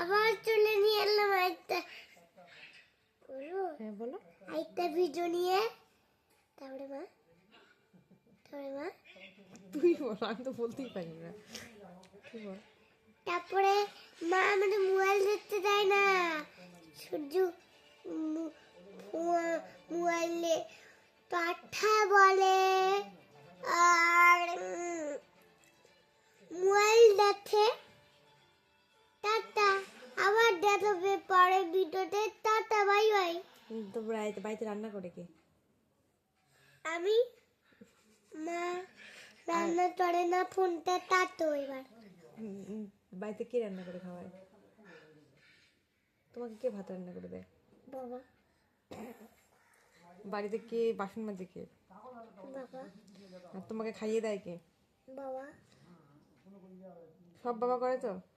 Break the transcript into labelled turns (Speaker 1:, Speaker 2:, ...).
Speaker 1: আবার চলে নিয়ে এলাম একটা
Speaker 2: হ্যাঁ বলো।
Speaker 1: একটা ভিডিও নিয়ে। তারপরে মা
Speaker 2: তুই বল, আমি তো বলতেই পারি না। তুই বল।
Speaker 1: তারপরে মা আমাদের মোবাইল দেখতে দেয় না, সূর্য মোবাইলে কথা বলে আর মোবাইল দেখে। টাটা, আবার দেখাবে পরে ভিডিওতে। Tata, bye bye.
Speaker 2: তো বাড়িতে রান্না করে কে?
Speaker 1: আমি। মা রান্না করে না, ফোনটা তাতো এবার।
Speaker 2: বাড়িতে কে রান্না করে খাওয়ায়? তোমাকে কে ভাত রান্না করে দেয়?
Speaker 1: বাবা।
Speaker 2: বাড়িতে কে বাসন মাজে কে?
Speaker 1: বাবা।
Speaker 2: আর তোমাকে খাইয়ে দেয় কে?
Speaker 1: বাবা।
Speaker 2: সব বাবা করে তো?